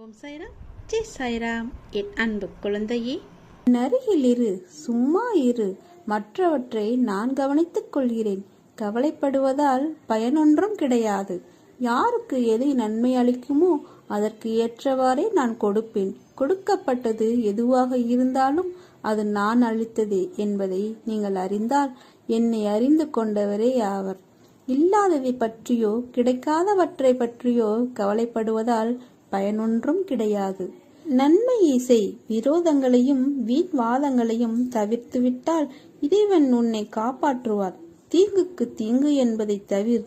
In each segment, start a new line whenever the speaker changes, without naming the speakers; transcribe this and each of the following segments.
ஓம் சாய்ராம், ஜெய் சாய்ராம். என் அன்பு குழந்தையே,
அருகில் இரு, சும்மா இரு. மற்றவற்றை நான் கவனித்துக் கொள்கிறேன். கவலைப்படுவதால் பயனொன்றும் கிடையாது. யாருக்கு எதை நன்மை அளிக்குமோ அதற்கு ஏற்றவாறே நான் கொடுப்பேன். கொடுக்கப்பட்டது எதுவாக இருந்தாலும் அது நான் அளித்ததே என்பதை நீங்கள் அறிந்தால் என்னை அறிந்து கொண்டவரே ஆவர். இல்லாததை பற்றியோ கிடைக்காதவற்றை பற்றியோ கவலைப்படுவதால் பயனொன்றும் கிடையாது. நன்மையை செய், விரோதங்களையும் வீண் வாதங்களையும் தவிர்த்துவிட்டால் இறைவன் உன்னை காப்பாற்றுவார். தீங்குக்கு தீங்கு என்பதை தவிர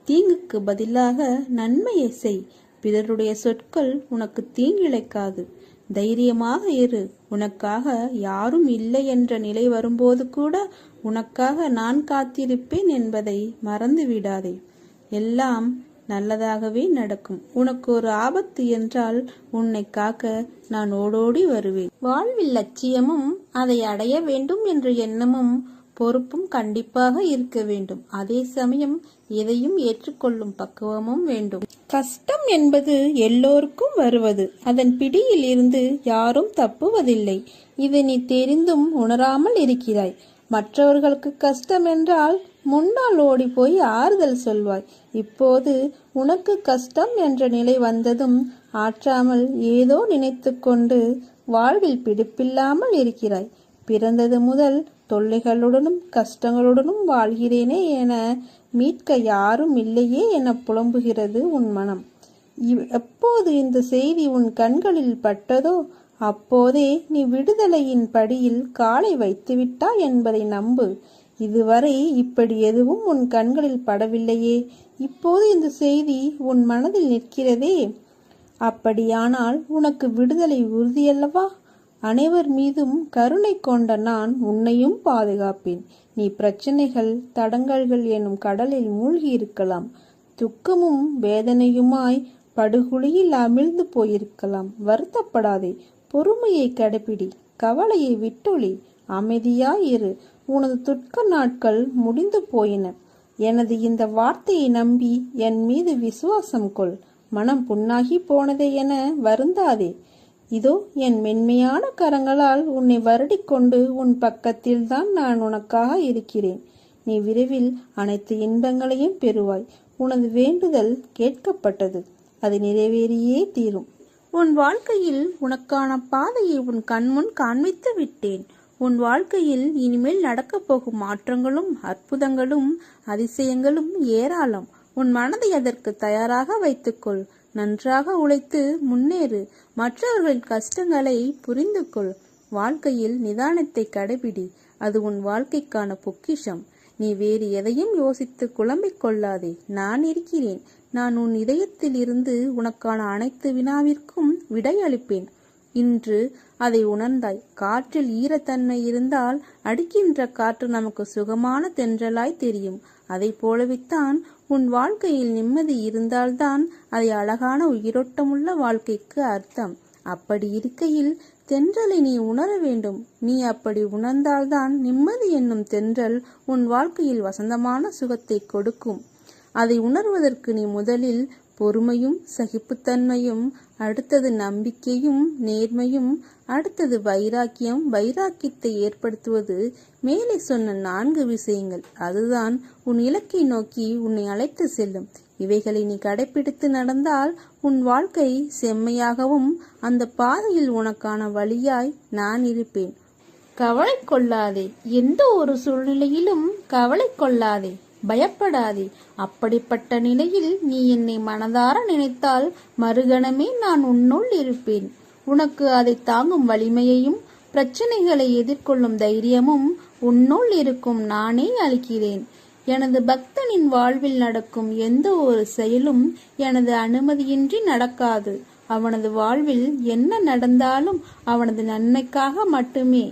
தீங்குக்கு பதிலாக நன்மையை செய். பிறருடைய சொற்கள் உனக்கு தீங்கிழைக்காது. தைரியமாக இரு. உனக்காக யாரும் இல்லை என்ற நிலை வரும்போது கூட உனக்காக நான் காத்திருப்பேன் என்பதை மறந்து விடாதே. எல்லாம் நல்லதாகவே நடக்கும். உனக்கு ஒரு ஆபத்து என்றால் உன்னை காக்க நான் ஓடோடி வருவேன். வாழ்வில் லட்சியமும் அதை அடைய வேண்டும் என்ற எண்ணமும் பொறுப்பும் கண்டிப்பாக இருக்க வேண்டும். அதே சமயம் எதையும் ஏற்றுக்கொள்ளும் பக்குவமும் வேண்டும். கஷ்டம் என்பது எல்லோருக்கும் வருவது. அதன் பிடியில் இருந்து யாரும் தப்புவதில்லை. இதை நீ தெரிந்தும் உணராமல் இருக்கிறாய். மற்றவர்களுக்கு கஷ்டம் என்றால் முன்னால் ஓடி போய் ஆறுதல் சொல்வாய். இப்போது உனக்கு கஷ்டம் என்ற நிலை வந்ததும் ஆற்றாமல் ஏதோ நினைத்து கொண்டு வாழ்வில் பிடிப்பில்லாமல் இருக்கிறாய். பிறந்தது முதல் தொல்லைகளுடனும் கஷ்டங்களுடனும் வாழ்கிறேனே என மீட்க யாரும் இல்லையே என புலம்புகிறது உன் மனம். எப்போது இந்த செய்தி உன் கண்களில் பட்டதோ அப்போதே நீ விடுதலையின் படியில் காலை வைத்துவிட்டாய் என்பதை நம்பு. இதுவரை இப்படி எதுவும் உன் கண்களில் படவில்லையே, இப்போது இந்த செய்தி உன் மனதில் நிற்கிறதே. அப்படியானால் உனக்கு விடுதலை உறுதியல்லவா? அனைவர் மீதும் கருணை கொண்ட நான் உன்னையும் பாதுகாப்பேன். நீ பிரச்சனைகள் தடங்கல்கள் எனும் கடலில் மூழ்கி இருக்கலாம். துக்கமும் வேதனையுமாய் படுகுழியில் அமிழ்ந்து போயிருக்கலாம். வருத்தப்படாதே. பொறுமையை கடைபிடி. கவலையை விட்டொழி. அமைதியாயிரு. உனது துக்க நாட்கள் முடிந்து போயின. எனது இந்த வார்த்தையை நம்பி என் மீது விசுவாசம் கொள். மனம் புண்ணாகி போனதே என வருந்தாதே. இதோ என் மென்மையான கரங்களால் உன்னை வருடிக்கொண்டு உன் பக்கத்தில்தான் நான் உனக்காக இருக்கிறேன். நீ விரைவில் அனைத்து இன்பங்களையும் பெறுவாய். உனது வேண்டுதல் கேட்கப்பட்டது. அது நிறைவேறியே தீரும். உன் வாழ்க்கையில் உனக்கான பாதையை உன் கண்முன் காண்பித்து விட்டேன். உன் வாழ்க்கையில் இனிமேல் நடக்கப் போகும் மாற்றங்களும் அற்புதங்களும் அதிசயங்களும் ஏராளம். உன் மனதை அதற்கு தயாராக வைத்துக்கொள். நன்றாக உழைத்து முன்னேறு. மற்றவர்களின் கஷ்டங்களை புரிந்து கொள். வாழ்க்கையில் நிதானத்தை கடைபிடி. அது உன் வாழ்க்கைக்கான பொக்கிஷம். நீ வேறு எதையும் யோசித்து குழம்பிக் கொள்ளாதே. நான் இருக்கிறேன். நான் உன் இதயத்தில் இருந்து உனக்கான அனைத்து வினாவிற்கும் விடையளிப்பேன். இன்று அதை உணர்ந்தாய். காற்றில் ஈரத்தன்மை இருந்தால் அடிக்கின்ற காற்று நமக்கு சுகமான தென்றலாய் தெரியும். அதை போலவித்தான் உன் வாழ்க்கையில் நிம்மதி இருந்தால்தான் அதை அழகான உயிரோட்டமுள்ள வாழ்க்கைக்கு அர்த்தம். அப்படி இருக்கையில் தென்றலை நீ உணர வேண்டும். நீ அப்படி உணர்ந்தால்தான் நிம்மதி என்னும் தென்றல் உன் வாழ்க்கையில் வசந்தமான சுகத்தை கொடுக்கும். அதை உணர்வதற்கு நீ முதலில் பொறுமையும் சகிப்புத்தன்மையும், அடுத்தது நம்பிக்கையும் நேர்மையும், அடுத்தது வைராக்கியம். வைராக்கியத்தை ஏற்படுத்துவது மேலே சொன்ன 4 விஷயங்கள். அதுதான் உன் இலக்கை நோக்கி உன்னை அழைத்து செல்லும். இவைகளை நீ கடைபிடித்து நடந்தால் உன் வாழ்க்கை செம்மையாகவும் அந்த பாதையில் உனக்கான வழியாய் நான் இருப்பேன். கவலை கொள்ளாதே. எந்த ஒரு சூழ்நிலையிலும் கவலை கொள்ளாதே. பயப்படாதே. அப்படிப்பட்ட நிலையில் நீ என்னை மனதார நினைத்தால் மறுகணமே நான் உன்னுள் இருப்பேன். உனக்கு அதை தாங்கும் வலிமையையும் பிரச்சனைகளை எதிர்கொள்ளும் தைரியமும் உன்னுள் இருக்கும் நானே அளிக்கிறேன். எனது பக்தனின் வாழ்வில் நடக்கும் எந்த ஒரு செயலும் எனது அனுமதியின்றி நடக்காது. அவனது வாழ்வில் என்ன நடந்தாலும் அவனது நன்மைக்காக மட்டுமே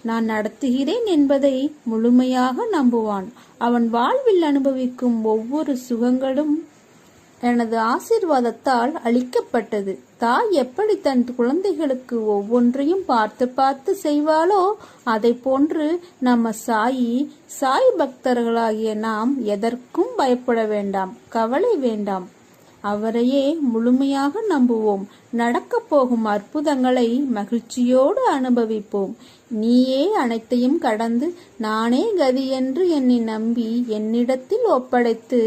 நான் நடத்துகிறேன் என்பதை முழுமையாக நம்புவான். அவன் வாழ்வில் அனுபவிக்கும் ஒவ்வொரு சுகங்களும் எனது ஆசீர்வாதத்தால் அளிக்கப்பட்டது. தாய் எப்படி தன் குழந்தைகளுக்கு ஒவ்வொன்றையும் பார்த்து பார்த்து செய்வாளோ அதை போன்று நம்ம சாய் பக்தர்களாகிய நாம் எதற்கும் பயப்பட வேண்டாம். கவலை வேண்டாம். அவரையே முழுமையாக நம்புவோம். நடக்கப் போகும் அற்புதங்களை மகிழ்ச்சியோடு அனுபவிப்போம். நீயே அனைத்தையும் கடந்து நானே கதி என்று என்னை நம்பி என்னிடத்தில் ஒப்படைத்து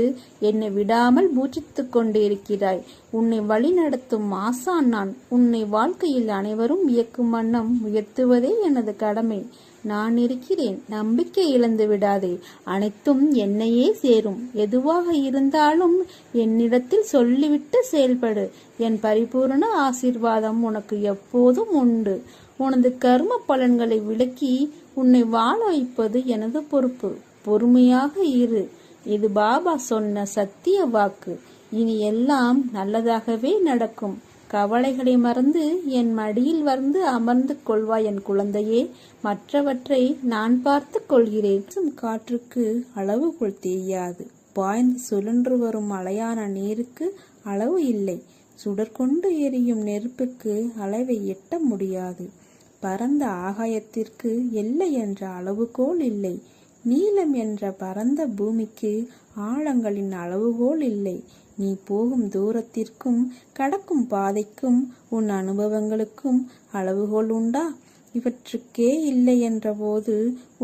என்னை விடாமல் பூஜித்துக் கொண்டிருக்கிறாய். உன்னை வழிநடத்தும் ஆசான் நான். உன்னை வாழ்க்கையில் அனைவரும் வியக்கும் வண்ணம் உயர்த்துவதே எனது கடமை. நான் இருக்கிறேன், நம்பிக்கை இழந்து விடாதே. அனைத்தும் என்னையே சேரும். எதுவாக இருந்தாலும் என்னிடத்தில் சொல்லிவிட்டு செயல்படு. என் பரிபூரண ஆசீர்வாதம் உனக்கு எப்போதும் உண்டு. உனது கர்ம பலன்களை விலக்கி உன்னை வாழ வைப்பது எனது பொறுப்பு. பொறுமையாக இரு. இது பாபா சொன்ன சத்திய வாக்கு. இனி எல்லாம் நல்லதாகவே நடக்கும். கவலைகளை மறந்து என் மடியில் வந்து அமர்ந்து கொள்வாய் என் குழந்தையே. மற்றவற்றை நான் பார்த்து கொள்கிறேன். காற்றுக்கு அளவுகோல் தெரியாது. பாய்ந்து சுழன்று வரும் அலையான நீருக்கு அளவு இல்லை. சுடர்கொண்டு எரியும் நெருப்புக்கு அளவை எட்ட முடியாது. பரந்த ஆகாயத்திற்கு எல்லை என்ற அளவுகோல் இல்லை. நீளம் என்ற பரந்த பூமிக்கு ஆழங்களின் அளவுகோல் இல்லை. நீ போகும் தூரத்திற்கும் கடக்கும் பாதைக்கும் உன் அனுபவங்களுக்கும் அளவுகோல் உண்டா? இவற்றுக்கே இல்லை என்ற போது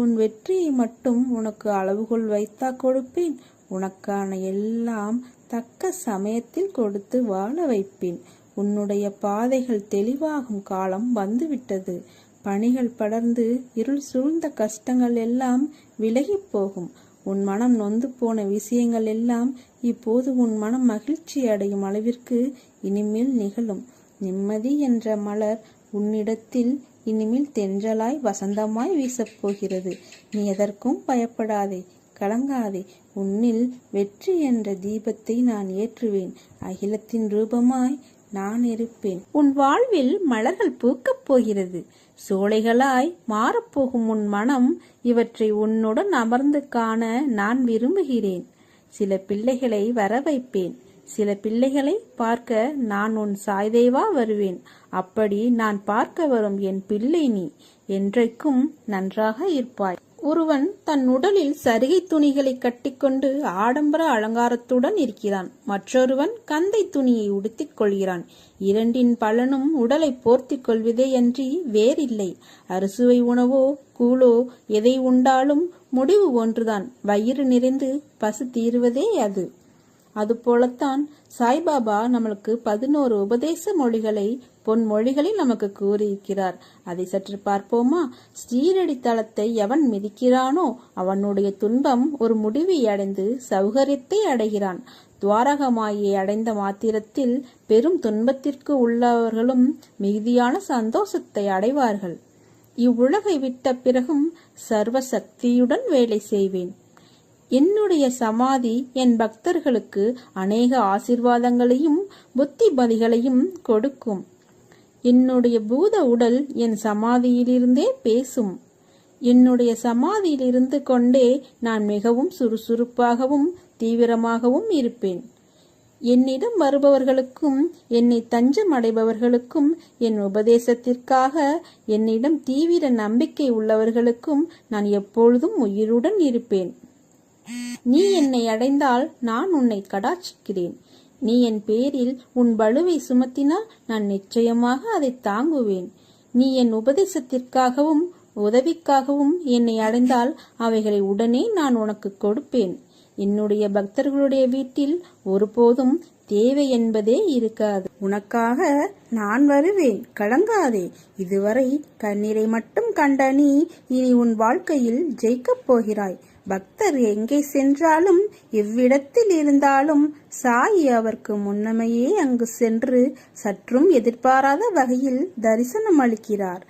உன் வெற்றியை மட்டும் உனக்கு அளவுகோல் வைத்தா கொடுப்பேன்? உனக்கான எல்லாம் தக்க சமயத்தில் கொடுத்து வாழ வைப்பேன். உன்னுடைய பாதைகள் தெளிவாகும் காலம் வந்துவிட்டது. பனிகள் படர்ந்து இருள் சூழ்ந்த கஷ்டங்கள் எல்லாம் விலகி போகும். உன் மனம் நொந்து போன விஷயங்கள் எல்லாம் இப்போது உன் மனம் மகிழ்ச்சி அடையும் அளவிற்கு இனிமேல் நிகழும். நிம்மதி என்ற மலர் உன்னிடத்தில் இனிமேல் தென்றலாய் வசந்தமாய் வீசப்போகிறது. நீ எதற்கும் பயப்படாதே, கலங்காதே. உன்னில் வெற்றி என்ற தீபத்தை நான் ஏற்றுவேன். அகிலத்தின் ரூபமாய் நான் இருப்பேன். உன் வாழ்வில் மலர்கள் பூக்கப் போகிறது. சோலைகளாய் மாறப்போகும் உன் மனம் இவற்றை உன்னுடன் அமர்ந்து காண நான் விரும்புகிறேன். சில பிள்ளைகளை வர வைப்பேன். சில பிள்ளைகளை பார்க்க நான் உன் சாய்தேவா வருவேன். அப்படி நான் பார்க்க வரும் என் பிள்ளை நீ என்றைக்கும் நன்றாக இருப்பாய். ஒருவன் தன் உடலில் சரிகை துணிகளை கட்டிக்கொண்டு ஆடம்பர அலங்காரத்துடன் இருக்கிறான். மற்றொருவன் கந்தை துணியை உடுத்திக் கொள்கிறான். இரண்டின் பலனும் உடலை போர்த்திக் கொள்வதே அன்றி வேறில்லை. அறுசுவை உணவோ கூழோ எதை உண்டாலும் முடிவு ஒன்றுதான். வயிறு நிறைந்து பசி தீருவதே அது. அதுபோலத்தான் சாய்பாபா நம்மளுக்கு 11 உபதேச மொழிகளை பொன்மொழிகளில் நமக்கு கூறியிருக்கிறார். அதை சற்று பார்ப்போமா? ஸ்ரீரடி தலத்தை எவன் மிதிக்கிறானோ அவனுடைய துன்பம் ஒரு முடிவை அடைந்து சௌகரியத்தை அடைகிறான். துவாரகமாயை அடைந்த மாத்திரத்தில் பெரும் துன்பத்திற்கு உள்ளவர்களும் மிகுதியான சந்தோஷத்தை அடைவார்கள். இவ்வுலகை விட்ட பிறகும் சர்வ சக்தியுடன் வேலை செய்வேன். என்னுடைய சமாதி என் பக்தர்களுக்கு அநேக ஆசீர்வாதங்களையும் புத்திமதிகளையும் கொடுக்கும். என்னுடைய பூத உடல் என் சமாதியிலிருந்தே பேசும். என்னுடைய சமாதியிலிருந்து கொண்டே நான் மிகவும் சுறுசுறுப்பாகவும் தீவிரமாகவும் இருப்பேன். என்னிடம் வருபவர்களுக்கும் என்னை தஞ்சம் அடைபவர்களுக்கும் என் உபதேசத்திற்காக என்னிடம் தீவிர நம்பிக்கை உள்ளவர்களுக்கும் நான் எப்பொழுதும் உயிருடன் இருப்பேன். நீ என்னை அடைந்தால் நான் உன்னை கடாட்சிக்கிறேன். நீ என் பேரில் உன் பளுவை சுமத்தினால் நான் நிச்சயமாக அதை தாங்குவேன். நீ என் உபதேசத்திற்காகவும் உதவிக்காகவும் என்னை அடைந்தால் அவைகளை உடனே நான் உனக்கு கொடுப்பேன். என்னுடைய பக்தர்களுடைய வீட்டில் ஒருபோதும் தேவை என்பதே இருக்காது. உனக்காக நான் வருவேன், கலங்காதே. இதுவரை கண்ணீரை மட்டும் கண்ட நீ இனி உன் வாழ்க்கையில் ஜெயிக்கப் போகிறாய். பக்தர் எங்கே சென்றாலும் எவ்விடத்தில் இருந்தாலும் சாயி அவருக்கு முன்னமையே அங்கு சென்று சற்றும் எதிர்பாராத வகையில் தரிசனம் அளிக்கிறார்.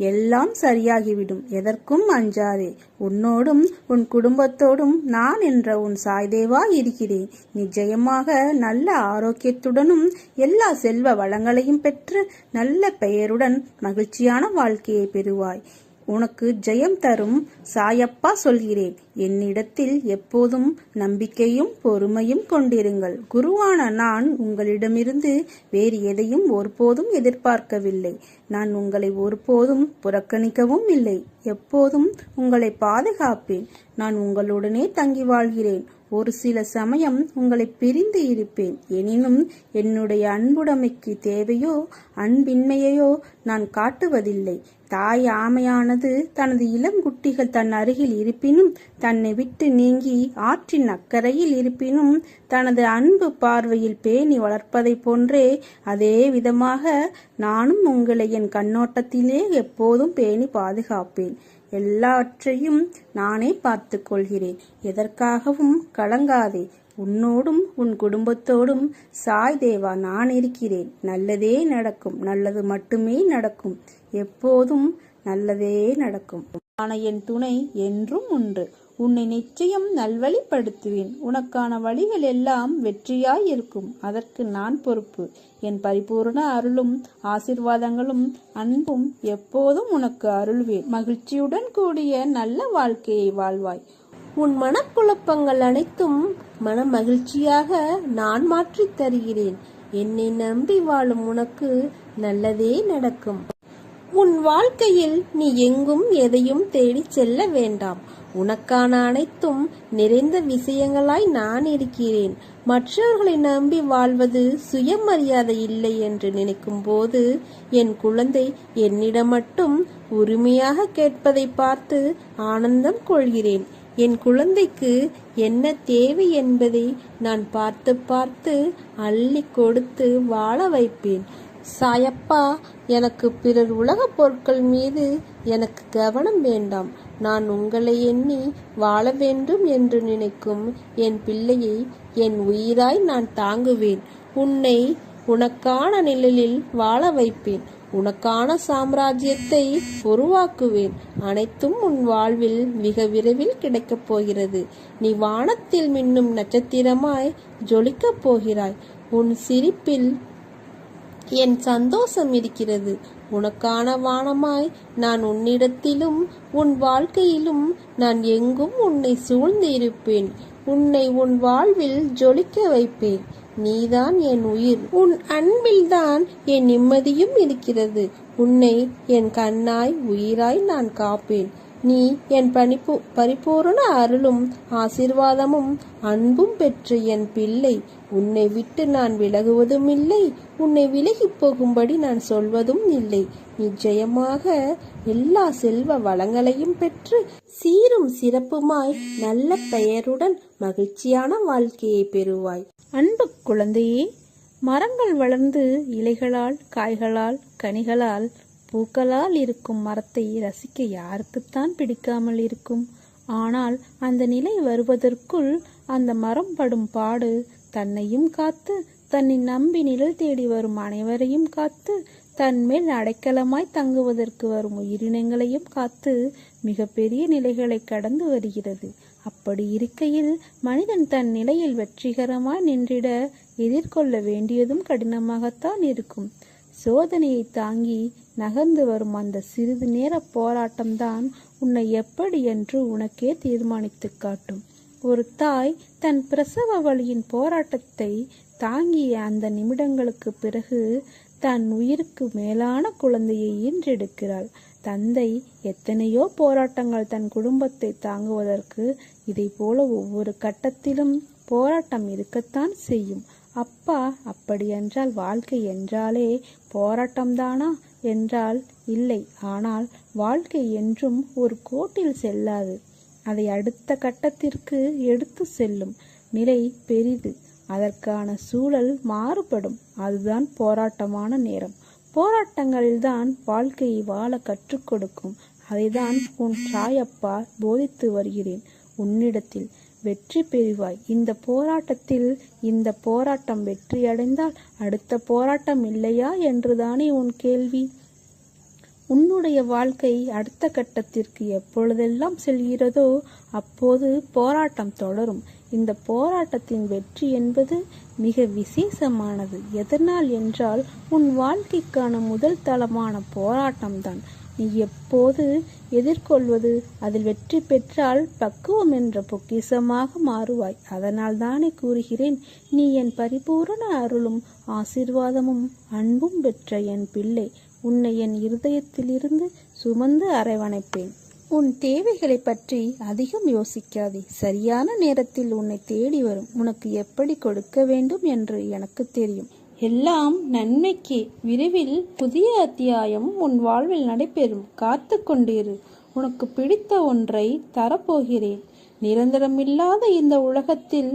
எல்லாம் சரியாகிவிடும், எதற்கும் அஞ்சாதே. உன்னோடும் உன் குடும்பத்தோடும் நான் என்ற உன் சாய்தேவா இருக்கிறேன். நிச்சயமாக நல்ல ஆரோக்கியத்துடனும் எல்லா செல்வ வளங்களையும் பெற்று நல்ல பெயருடன் மகிழ்ச்சியான வாழ்க்கையை பெறுவாய். உனக்கு ஜெயம் தரும் சாயப்பா சொல்கிறேன். என்னிடத்தில் எப்போதும் நம்பிக்கையும் பொறுமையும் கொண்டிருங்கள். குருவான நான் உங்களிடமிருந்து வேறு எதையும் ஒருபோதும் எதிர்பார்க்கவில்லை. நான் உங்களை ஒருபோதும் புறக்கணிக்கவும் இல்லை. எப்போதும் உங்களை பாதுகாப்பேன். நான் உங்களுடனே தங்கி வாழ்கிறேன். ஒரு சில சமயம் உங்களை பிரிந்து இருப்பேன். எனினும் என்னுடைய அன்புடைமைக்கு தேவையோ அன்பின்மையையோ நான் காட்டுவதில்லை. தாய் ஆமையானது தனது இளம் குட்டிகள் தன் அருகில் இருப்பினும், தன்னை விட்டு நீங்கி ஆற்றின் அக்கறையில் இருப்பினும் தனது அன்பு பார்வையில் பேணி வளர்ப்பதைப் போன்றே அதே விதமாக நானும் உங்களை என் கண்ணோட்டத்திலே எப்போதும் பேணி பாதுகாப்பேன். எல்லாவற்றையும் நானே பார்த்து கொள்கிறேன். எதற்காகவும் கலங்காதே. உன்னோடும் உன் குடும்பத்தோடும் சாய் தேவா நான் இருக்கிறேன். நல்லதே நடக்கும். நல்லது மட்டுமே நடக்கும். எப்போதும் நல்லதே நடக்கும். ஆன என் துணை என்றும் உண்டு. உன்னை நிச்சயம் நல்வழிப்படுத்துவேன். உனக்கான வழிகள் எல்லாம் வெற்றியாய் இருக்கும். அதற்கு நான் பொறுப்பு. என் பரிபூர்ண அருளும் ஆசிர்வாதங்களும் அன்பும் எப்போதும் உனக்கு அருள்வேன். மகிழ்ச்சியுடன் கூடிய நல்ல வாழ்க்கையை வாழ்வாய். உன் மனக்குழப்பங்கள் அனைத்தும் மன மகிழ்ச்சியாக நான் மாற்றித் தருகிறேன். என்னை நம்பி வாழும் உனக்கு நல்லதே நடக்கும். உன் வாழ்க்கையில் நீ எங்கும் எதையும் தேடி செல்ல வேண்டாம். உனக்கான அனைத்தும் நிறைந்த விஷயங்களாய் நான் இருக்கிறேன். மற்றவர்களை நம்பி வாழ்வது சுயமரியாதை இல்லை என்று நினைக்கும் போது என் குழந்தை என்னிடம் மட்டும் உரிமையாக கேட்பதை பார்த்து ஆனந்தம் கொள்கிறேன். என் குழந்தைக்கு என்ன தேவை என்பதை நான் பார்த்து பார்த்து அள்ளி கொடுத்து வாழ வைப்பேன். சாயப்பா, எனக்கு பிறர் உலக பொருட்கள் மீது எனக்கு கவனம் வேண்டாம். நான் உங்களை எண்ணி வாழ வேண்டும் என்று நினைக்கும் என் பிள்ளையை என் உயிராய் நான் தாங்குவேன். உன்னை உனக்கான நிழலில் வாழ வைப்பேன். உனக்கான சாம்ராஜ்யத்தை உருவாக்குவேன். அனைத்தும் உன் வாழ்வில் மிக விரைவில் கிடைக்கப் போகிறது. நீ வானத்தில் மின்னும் நட்சத்திரமாய் ஜொலிக்கப் போகிறாய். உன் சிரிப்பில் என் சந்தோஷம் இருக்கிறது. உனக்கான வானமாய் நான் உன்னிடத்திலும் உன் வாழ்க்கையிலும் நான் எங்கும் உன்னை சூழ்ந்து இருப்பேன். உன்னை உன் வாழ்வில் ஜொலிக்க வைப்பேன். நீதான் என் உயிர். உன் அன்பில்தான் என் நிம்மதியும் இருக்கிறது. உன்னை என் கண்ணாய் உயிராய் நான் காப்பேன். நீ என் பரிபூரண அருளும் ஆசீர்வாதமும் அன்பும் பெற்ற என் பிள்ளை. உன்னை விட்டு நான் விலகுவதும் இல்லை. உன்னை விலகி போகும்படி நான் சொல்வதும் இல்லை. நிச்சயமாக எல்லா செல்வ வளங்களையும் பெற்று சீரும் சிறப்புமாய் நல்ல பெயருடன் மகிழ்ச்சியான வாழ்க்கையை பெறுவாய்.
அன்பு குழந்தையே, மரங்கள் வளர்ந்து இலைகளால், காய்களால், கனிகளால், பூக்களால் இருக்கும் மரத்தை ரசிக்க யாருக்குத்தான் பிடிக்காமல் இருக்கும்? ஆனால் அந்த நிலை வருவதற்குள் அந்த மரம் படும் பாடு தன்னையும் காத்து, தன்னை நம்பி நிழல் தேடி வரும் அனைவரையும் காத்து, தன்மேல் அடைக்கலமாய் தங்குவதற்கு வரும் உயிரினங்களையும் காத்து மிகப்பெரிய நிலைகளை கடந்து வருகிறது. அப்படி இருக்கையில் மனிதன் தன் நிலையில் வெற்றிகரமாய் நின்றிட எதிர்கொள்ள வேண்டியதும் கடினமாகத்தான் இருக்கும். சோதனையை தாங்கி நகர்ந்து வரும் அந்த சிறிது நேர போராட்டம்தான் உன்னை எப்படி என்று உனக்கே தீர்மானித்து காட்டும். ஒரு தாய் தன் பிரசவ வலியின் போராட்டத்தை தாங்கிய அந்த நிமிடங்களுக்கு பிறகு தன் உயிருக்கு மேலான குழந்தையை ஈன்றெடுக்கிறாள். தந்தை எத்தனையோ போராட்டங்கள் தன் குடும்பத்தை தாங்குவதற்கு இதை போல ஒவ்வொரு கட்டத்திலும் போராட்டம் இருக்கத்தான் செய்யும். அப்பா, அப்படியென்றால் வாழ்க்கை என்றாலே போராட்டம்தானா என்றால் இல்லை. ஆனால் வாழ்க்கை என்றும் ஒரு கோட்டில் செல்லாது. அதை அடுத்த கட்டத்திற்கு எடுத்து செல்லும் நிலை பெரிது. அதற்கான சூழல் மாறுபடும். அதுதான் போராட்டமான நேரம். போராட்டங்களில்தான் வாழ்க்கையை வாழ கற்றுக் கொடுக்கும். அதைதான் உன் சாயப்பா போதித்து வருகிறேன். உன்னிடத்தில் வெற்றி பெறுவாய். இந்த போராட்டம் வெற்றியடைந்தால் அடுத்த போராட்டம் இல்லையா என்றுதானே உன் கேள்வி. உன்னுடைய வாழ்க்கை அடுத்த கட்டத்திற்கு எப்பொழுதெல்லாம் செல்கிறதோ அப்போது போராட்டம் தொடரும். இந்த போராட்டத்தின் வெற்றி என்பது மிக விசேஷமானது. எதனால் என்றால் உன் வாழ்க்கைக்கான முதல் தளமான போராட்டம்தான். நீ எப்போது எதிர்கொள்வது, அதில் வெற்றி பெற்றால் பக்குவம் என்ற பொக்கிஷமாக மாறுவாய். அதனால் தானே கூறுகிறேன், நீ என் பரிபூரண அருளும் ஆசீர்வாதமும் அன்பும் பெற்ற என் பிள்ளை. உன்னை என் இருதயத்திலிருந்து சுமந்து அரவணைப்பேன்.
உன் தேவைகளை பற்றி அதிகம் யோசிக்காதே. சரியான நேரத்தில் உன்னை தேடி வரும். உனக்கு எப்படி கொடுக்க வேண்டும் என்று எனக்கு தெரியும். எல்லாம் நன்மைக்கு. விரைவில் புதிய அத்தியாயம் உன் வாழ்வில் நடைபெறும். காத்து கொண்டிரு. உனக்கு பிடித்த ஒன்றை தரப்போகிறேன். நிரந்தரமில்லாத இந்த உலகத்தில்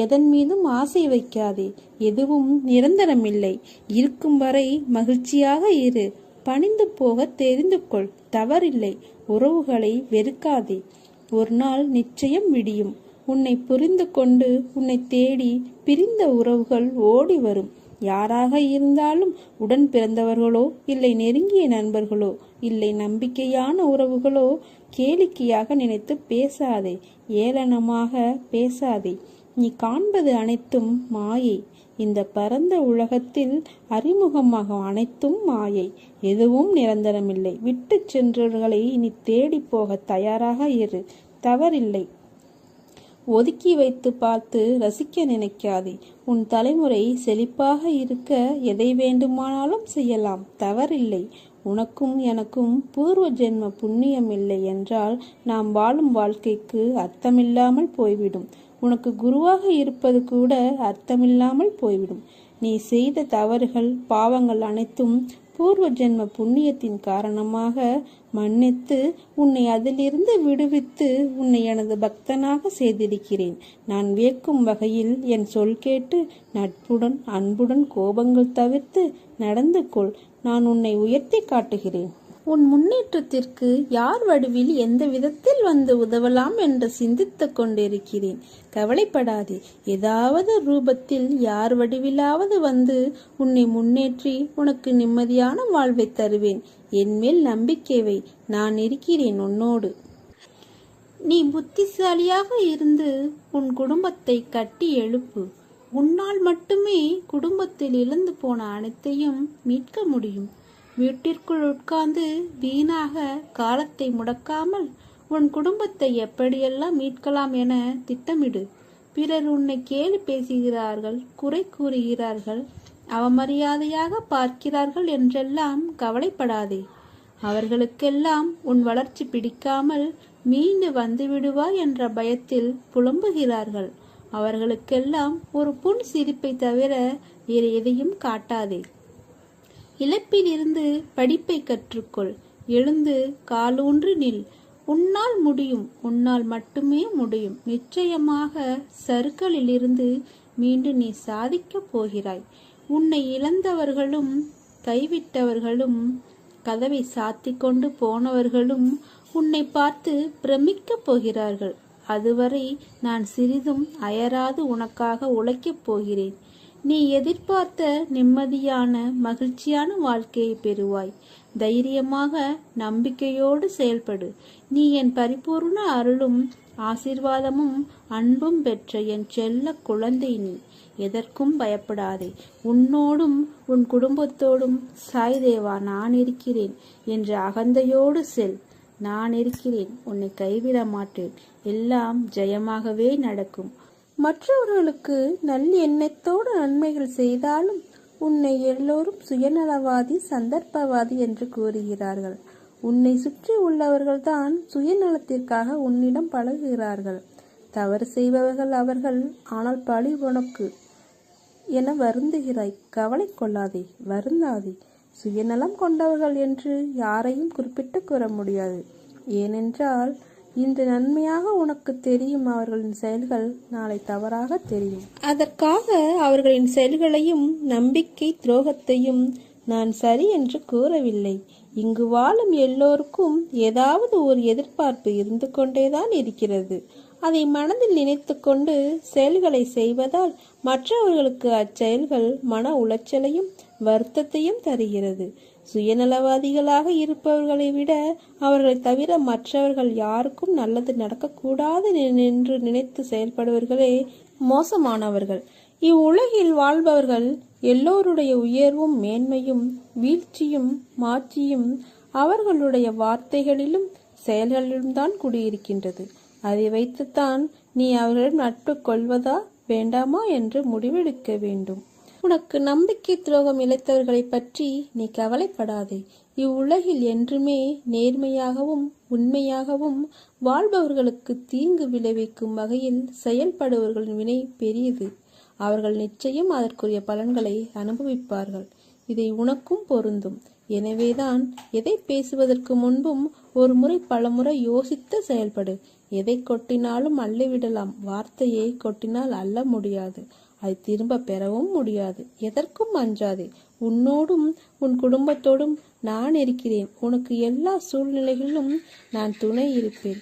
எதன் மீதும் ஆசை வைக்காதே. எதுவும் நிரந்தரமில்லை. இருக்கும் வரை மகிழ்ச்சியாக இரு. பணிந்து போக தெரிந்து கொள். தவறில்லை. உறவுகளை வெறுக்காதே. ஒரு நாள் நிச்சயம் விடியும். உன்னை புரிந்து கொண்டு உன்னை தேடி பிரிந்த உறவுகள் ஓடி வரும். யாராக இருந்தாலும், உடன் பிறந்தவர்களோ இல்லை நெருங்கிய நண்பர்களோ இல்லை நம்பிக்கையான உறவுகளோ, கேளிக்கையாக நினைத்து பேசாதே. ஏளனமாக பேசாதே. நீ காண்பது அனைத்தும் மாயை. இந்த பரந்த உலகத்தில் அறிமுகமாக அனைத்தும் மாயை. எதுவும் நிரந்தரமில்லை. விட்டு சென்றவர்களை நீ தேடி போக தயாராக இரு. தவறில்லை. ஒதுக்கி வைத்து பார்த்து ரசிக்க நினைக்காதே. உன் தலைமுறை செழிப்பாக இருக்க எதை வேண்டுமானாலும் செய்யலாம். தவறில்லை. உனக்கும் எனக்கும் பூர்வ ஜென்ம புண்ணியம் இல்லை என்றால் நாம் வாழும் வாழ்க்கைக்கு அர்த்தமில்லாமல் போய்விடும். உனக்கு குருவாக இருப்பது கூட அர்த்தமில்லாமல் போய்விடும். நீ செய்த தவறுகள் பாவங்கள் அனைத்தும் பூர்வ ஜென்ம புண்ணியத்தின் காரணமாக மன்னித்து உன்னை அதிலிருந்து விடுவித்து உன்னை எனது பக்தனாக செய்திருக்கிறேன். நான் வியக்கும் வகையில் என் சொல் கேட்டு நட்புடன் அன்புடன் கோபங்கள் தவிர்த்து நடந்து கொள். நான் உன்னை உயர்த்தி காட்டுகிறேன். உன் முன்னேற்றத்திற்கு யார் வடிவில் எந்த விதத்தில் வந்து உதவலாம் என்று சிந்தித்துக் கொண்டிருக்கிறேன். கவலைப்படாதே. ஏதாவது ரூபத்தில் யார் வடிவிலாவது வந்து உன்னை முன்னேற்றி உனக்கு நிம்மதியான வாழ்வை தருவேன். என்மேல் நம்பிக்கை வை. நான் இருக்கிறேன் உன்னோடு. நீ புத்திசாலியாக இருந்து உன் குடும்பத்தை கட்டி எழுப்பு. உன்னால் மட்டுமே குடும்பத்தில் இழந்து போன அனைத்தையும் மீட்க முடியும். வீட்டிற்குள் உட்கார்ந்து வீணாக காலத்தை முடக்காமல் உன் குடும்பத்தை எப்படியெல்லாம் மீட்கலாம் என திட்டமிடு. பிறர் உன்னை கேலி பேசுகிறார்கள், குறை கூறுகிறார்கள், அவமரியாதையாக பார்க்கிறார்கள் என்றெல்லாம் கவலைப்படாதே. அவர்களுக்கெல்லாம் உன் வளர்ச்சி பிடிக்காமல் மீண்டு வந்து விடுவாய் என்ற பயத்தில் புலம்புகிறார்கள். அவர்களுக்கெல்லாம் ஒரு புன் சிரிப்பை தவிர வேறு எதையும் காட்டாதே. இழப்பிலிருந்து படிப்பை கற்றுக்கொள். எழுந்து காலூன்றி நில். உன்னால் முடியும். உன்னால் மட்டுமே முடியும். நிச்சயமாக சறுக்கலிலிருந்து மீண்டும் நீ சாதிக்கப் போகிறாய். உன்னை இழந்தவர்களும் கைவிட்டவர்களும் கதவை சாத்தி கொண்டு போனவர்களும் உன்னை பார்த்து பிரமிக்கப் போகிறார்கள். அதுவரை நான் சிறிதும் அயராது உனக்காக உழைக்கப் போகிறேன். நீ எதிர்பார்த்த நிம்மதியான மகிழ்ச்சியான வாழ்க்கையை பெறுவாய். தைரியமாக நம்பிக்கையோடு செயல்படு. நீ என் பரிபூர்ண அருளும் ஆசீர்வாதமும் அன்பும் பெற்ற என் செல்ல குழந்தை. நீ எதற்கும் பயப்படாதே. உன்னோடும் உன் குடும்பத்தோடும் சாய்தேவா நான் இருக்கிறேன் என்ற அகந்தையோடு செல். நான் இருக்கிறேன். உன்னை கைவிட மாட்டேன். எல்லாம் ஜெயமாகவே நடக்கும். மற்றவர்களுக்கு நல் எண்ணத்தோடு நன்மைகள் செய்தாலும் உன்னை எல்லோரும் சுயநலவாதி, சந்தர்ப்பவாதி என்று கூறுகிறார்கள். உன்னை சுற்றி உள்ளவர்கள்தான் சுயநலத்திற்காக உன்னிடம் பழகுகிறார்கள். தவறு செய்பவர்கள் அவர்கள், ஆனால் பழி உனக்கு என வருந்துகிறாய். கவலை கொள்ளாதே, வருந்தாதே. சுயநலம் கொண்டவர்கள் என்று யாரையும் குறிப்பிட்டு கூற முடியாது. ஏனென்றால் இன்று நன்மையாக உனக்கு தெரியும் அவர்களின் செயல்கள் நாளை தவறாக தெரியும். அதற்காக அவர்களின் செயல்களையும் நம்பிக்கை துரோகத்தையும் நான் சரி என்று கூறவில்லை. இங்கு வாழும் எல்லோருக்கும் ஏதாவது ஒரு எதிர்பார்ப்பு இருந்து கொண்டேதான் இருக்கிறது. அதை மனதில் நினைத்து கொண்டு செயல்களை செய்வதால் மற்றவர்களுக்கு அச்செயல்கள் மன உளைச்சலையும் வருத்தத்தையும் தருகிறது. சுயநலவாதிகளாக இருப்பவர்களை விட அவர்களை தவிர மற்றவர்கள் யாருக்கும் நல்லது நடக்கக்கூடாது என்று நினைத்து செயல்படுவர்களே மோசமானவர்கள். இவ்வுலகில் வாழ்பவர்கள் எல்லோருடைய உயர்வும் மேன்மையும் வீழ்ச்சியும் மாட்சியும் அவர்களுடைய வார்த்தைகளிலும் செயல்களிலும் தான் குடியிருக்கின்றது. அதை வைத்துத்தான் நீ அவர்களிடம் நட்பு கொள்வதா வேண்டாமா என்று முடிவெடுக்க வேண்டும். உனக்கு நம்பிக்கை துரோகம் இழைத்தவர்களை பற்றி நீ கவலைப்படாதே. இவ்வுலகில் என்றுமே நேர்மையாகவும் உண்மையாகவும் வாழ்பவர்களுக்கு தீங்கு விளைவிக்கும் வகையில் செயல்படுபவர்களின் வினை பெரியது. அவர்கள் நிச்சயம் அதற்குரிய பலன்களை அனுபவிப்பார்கள். இதை உனக்கும் பொருந்தும். எனவேதான் எதை பேசுவதற்கு முன்பும் ஒரு முறை பலமுறை யோசித்து செயல்படு. எதை கொட்டினாலும் அள்ளிவிடலாம், வார்த்தையை கொட்டினால் அள்ள முடியாது, அதை திரும்ப பெறவும் முடியாது. எதற்கும் அஞ்சாதே. உன்னோடும் உன் குடும்பத்தோடும் நான் இருக்கிறேன். உனக்கு எல்லா சூழ்நிலைகளிலும் நான் துணை இருப்பேன்.